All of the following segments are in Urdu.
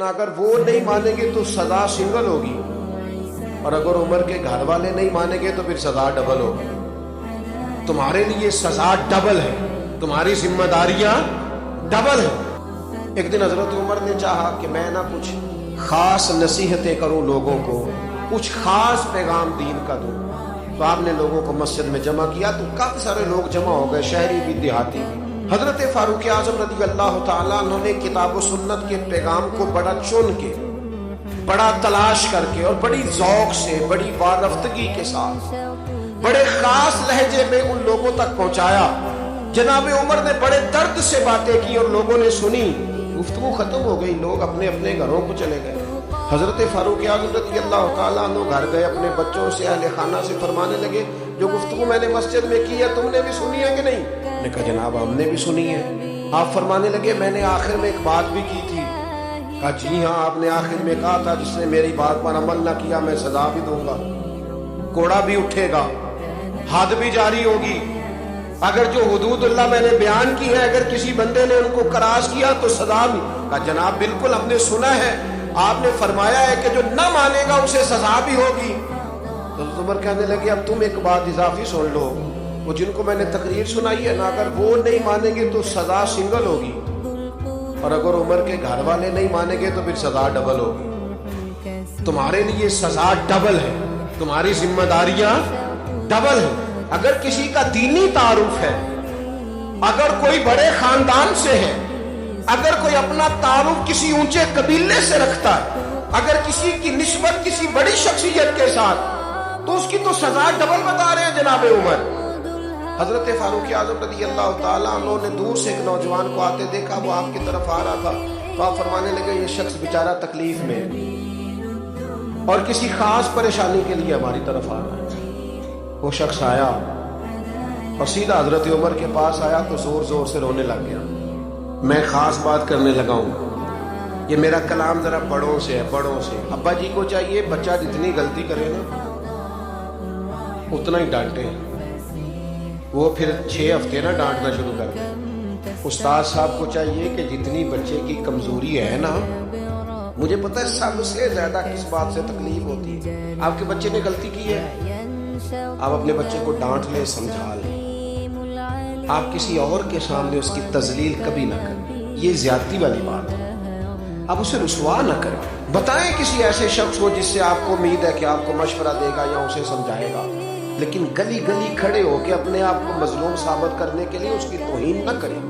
اگر وہ نہیں مانیں گے تو سزا سنگل ہوگی، اور اگر عمر کے گھر والے نہیں مانیں گے تو پھر سزا ڈبل ہوگی۔ تمہارے لیے سزا ڈبل ہے، تمہاری ذمہ داریاں ڈبل ہیں۔ ایک دن حضرت عمر نے چاہا کہ میں نہ کچھ خاص نصیحتیں کروں لوگوں کو، کچھ خاص پیغام دین کا دوں، تو آپ نے لوگوں کو مسجد میں جمع کیا تو کافی سارے لوگ جمع ہو گئے، شہری بھی دیہاتی بھی۔ حضرت فاروق اعظم رضی اللہ تعالیٰ عنہ نے کتاب و سنت کے پیغام کو بڑا چن کے، بڑا تلاش کر کے اور بڑی ذوق سے، بڑی وارفتگی کے ساتھ، بڑے خاص لہجے میں ان لوگوں تک پہنچایا۔ جناب عمر نے بڑے درد سے باتیں کی اور لوگوں نے سنی، گفتگو ختم ہو گئی، لوگ اپنے اپنے گھروں کو چلے گئے۔ حضرت فاروق اعظم رضی اللہ تعالیٰ عنہ گھر گئے، اپنے بچوں سے، اہل خانہ سے فرمانے لگے، جو گفتگو میں نے مسجد میں کی ہے تم نے بھی سنی ہے کہ نہیں؟ نے کہا جناب ہم نے بھی سنی ہے۔ آپ فرمانے لگے میں نے آخر میں ایک بات بھی کی تھی۔ کہا جی ہاں آپ نے آخر میں کہا تھا جس نے میری بات پر عمل نہ کیا میں سزا بھی دوں گا، کوڑا بھی اٹھے گا، حد بھی جاری ہوگی۔ اگر جو حدود اللہ میں نے بیان کی ہے اگر کسی بندے نے ان کو کراس کیا تو سزا بھی۔ کہا جناب بالکل ہم نے سنا ہے، آپ نے فرمایا ہے کہ جو نہ مانے گا اسے سزا بھی ہوگی۔ تو عمر کہنے لگے اب تم ایک بات اضافی سن لو، وہ جن کو میں نے تقریر سنائی ہے نا اگر وہ نہیں مانیں گے تو سزا سنگل ہوگی، اور اگر عمر کے گھر والے نہیں مانیں گے تو پھر سزا ڈبل ہوگی۔ تمہارے لیے سزا ڈبل ہے، تمہاری ذمہ داریاں ڈبل ہیں۔ اگر کسی کا دینی تعارف ہے، اگر کوئی بڑے خاندان سے ہے، اگر کوئی اپنا تعارف کسی اونچے قبیلے سے رکھتا ہے، اگر کسی کی نسبت کسی بڑی شخصیت کے ساتھ، تو اس کی تو سزا ڈبل بتا رہے ہیں جناب عمر۔ حضرت فاروق اعظم رضی اللہ تعالیٰ عنہ نے دور سے ایک نوجوان کو آتے دیکھا، وہ آپ کی طرف آ رہا تھا، تو آپ فرمانے لگے یہ شخص بیچارہ تکلیف میں اور کسی خاص پریشانی کے لیے ہماری طرف آ رہا ہے۔ وہ شخص آیا اور سیدھا حضرت عمر کے پاس آیا تو زور زور سے رونے لگ گیا۔ میں خاص بات کرنے لگا ہوں، یہ میرا کلام ذرا بڑوں سے ہے، بڑوں سے۔ ابا جی کو چاہیے بچہ جتنی غلطی کرے نا اتنا ہی ڈانٹے، وہ پھر 6 ہفتے نہ ڈانٹنا شروع کر دیں۔ استاد صاحب کو چاہیے کہ جتنی بچے کی کمزوری ہے نا، مجھے پتہ ہے سب سے زیادہ کس بات سے تکلیف ہوتی ہے، آپ کے بچے نے غلطی کی ہے آپ اپنے بچے کو ڈانٹ لیں، سمجھا لیں، آپ کسی اور کے سامنے اس کی تذلیل کبھی نہ کریں، یہ زیادتی والی بات ہے۔ آپ اسے رسوا نہ کریں، بتائیں کسی ایسے شخص کو جس سے آپ کو امید ہے کہ آپ کو مشورہ دے گا یا اسے سمجھائے گا، لیکن گلی گلی کھڑے ہو کے اپنے آپ کو مظلوم ثابت کرنے کے لیے اس کی توہین نہ کریں،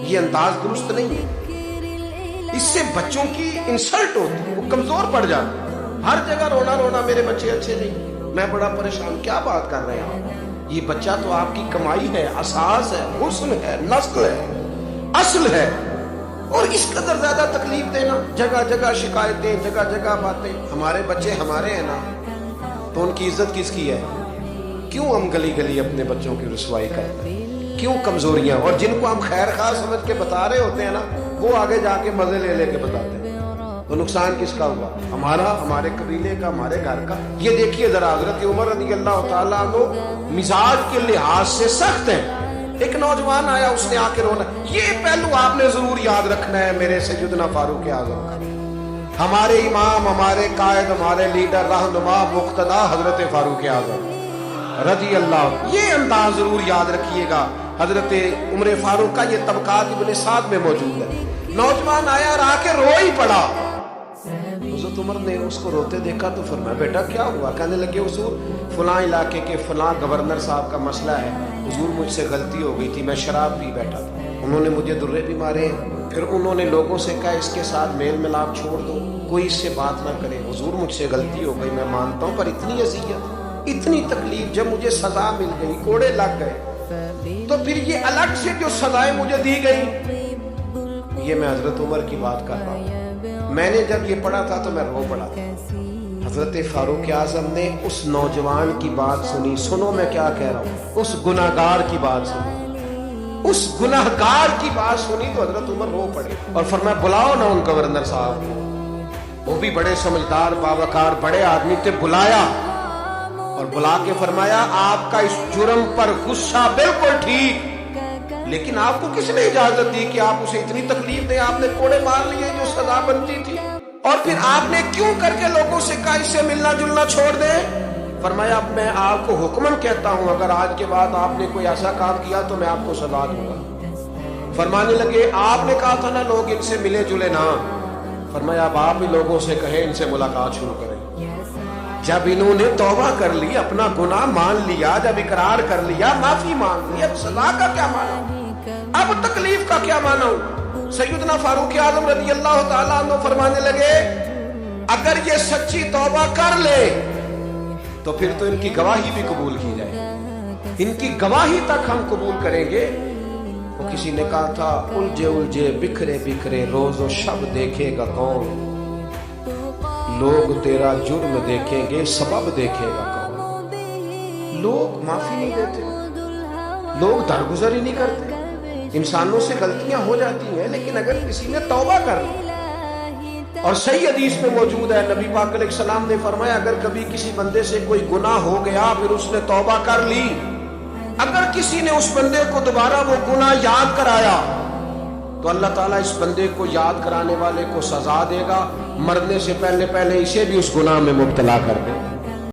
یہ انداز درست نہیں ہے۔ اس سے بچوں کی انسلٹ ہوتی ہے، وہ کمزور پڑ جاتے، ہر جگہ رونا رونا میرے بچے اچھے نہیں، میں بڑا پریشان، کیا بات کر رہے ہیں آپ؟ یہ بچہ تو آپ کی کمائی ہے، اساس ہے، حسن ہے، نسل ہے، اصل ہے، اور اس قدر زیادہ تکلیف دینا، جگہ جگہ شکایتیں، جگہ جگہ باتیں۔ ہمارے بچے ہمارے ہیں نا، تو ان کی عزت کس کی ہے؟ کیوں ہم گلی گلی اپنے بچوں کی رسوائی کرتے ہیں؟ کیوں کمزوریاں؟ اور جن کو ہم خیر خواہ سمجھ کے بتا رہے ہوتے ہیں نا، وہ آگے جا کے مزے لے لے کے بتاتے ہیں، تو نقصان کس کا ہوا؟ ہمارا، ہمارے قبیلے کا، ہمارے گھر کا۔ یہ دیکھیے ذرا حضرت عمر رضی اللہ تعالیٰ عنہ مزاج کے لحاظ سے سخت ہیں۔ ایک نوجوان آیا، اس نے آ کے رونا، یہ پہلو آپ نے ضرور یاد رکھنا ہے میرے سیدنا فاروق اعظم کا، ہمارے امام، ہمارے قائد، ہمارے لیڈر، رہنما، مقتدا حضرت فاروق اعظم رضی اللہ، یہ انداز ضرور یاد رکھیے گا۔ حضرت عمر فاروق کا یہ طبقات ابن سعد میں موجود ہے۔ نوجوان آیا اور آ کے رو ہی پڑا، حضرت عمر نے اس کو روتے دیکھا تو فرمایا بیٹا کیا ہوا؟ کہنے لگے حضور فلاں علاقے کے فلاں گورنر صاحب کا مسئلہ ہے، حضور مجھ سے غلطی ہو گئی تھی، میں شراب پی بیٹھا تھا، انہوں نے مجھے درے بھی مارے، پھر انہوں نے لوگوں سے کہا اس کے ساتھ میل ملاپ چھوڑ دو، کوئی اس سے بات نہ کرے، حضور مجھ سے غلطی ہو گئی میں مانتا ہوں، پر اتنی اذیت، اتنی تکلیف، جب مجھے سزا مل گئی، کوڑے لگ گئے، تو پھر یہ الگ سے جو سزائیں مجھے دی گئی، یہ میں حضرت عمر کی بات کر رہا ہوں۔ میں نے جب یہ پڑھا تھا تو میں رو پڑا تھا۔ حضرت فاروق اعظم نے اس نوجوان کی بات سنی، سنو میں کیا کہہ رہا ہوں، اس گناہگار کی بات سنی، اس گناہگار کی بات سنی تو حضرت عمر رو پڑے اور فرمایا بلاؤ نہ ان گورنر صاحب کو، وہ بھی بڑے سمجھدار باوقار بڑے آدمی تھے، بلایا اور بلا کے فرمایا آپ کا اس جرم پر غصہ بالکل ٹھیک، لیکن آپ کو کس نے اجازت دی کہ آپ اسے اتنی تکلیف دیں؟ آپ نے کوڑے مار لیے جو سزا بنتی تھی، اور پھر آپ نے کیوں کر کے لوگوں سے کہا اس سے ملنا جلنا چھوڑ دیں؟ فرمایا اب میں آپ کو حکمن کہتا ہوں، اگر آج کے بعد آپ نے کوئی ایسا کام کیا تو میں آپ کو سزا دوں گا۔ فرمانے لگے آپ نے کہا تھا نا لوگ ان سے ملے جلے نہ، فرمایا اب آپ ہی لوگوں سے کہیں ان سے ملاقات شروع کریں۔ جب انہوں نے توبہ کر لی، اپنا گناہ مان لیا، جب اقرار کر لیا، معافی مانگ لی، اب سزا کا کیا مانا، اب تکلیف کا کیا مانا؟ سیدنا فاروق اعظم رضی اللہ تعالیٰ عنہ فرمانے لگے اگر یہ سچی توبہ کر لے تو پھر تو ان کی گواہی بھی قبول کی جائے، ان کی گواہی تک ہم قبول کریں گے۔ وہ کسی نے کہا تھا الجھے الجھے بکھرے بکھرے روز و شب دیکھے گا کون، لوگ تیرا جرم دیکھیں گے سبب دیکھے گا کون۔ لوگ معافی نہیں دیتے، لوگ درگزر ہی نہیں کرتے۔ انسانوں سے غلطیاں ہو جاتی ہیں، لیکن اگر کسی نے توبہ کر لی، اور صحیح حدیث میں موجود ہے نبی پاک علیہ السلام نے فرمایا اگر کبھی کسی بندے سے کوئی گناہ ہو گیا پھر اس نے توبہ کر لی، اگر کسی نے اس بندے کو دوبارہ وہ گناہ یاد کرایا تو اللہ تعالیٰ اس بندے کو یاد کرانے والے کو سزا دے گا، مرنے سے پہلے اسے بھی اس گناہ میں مبتلا کر دے گا۔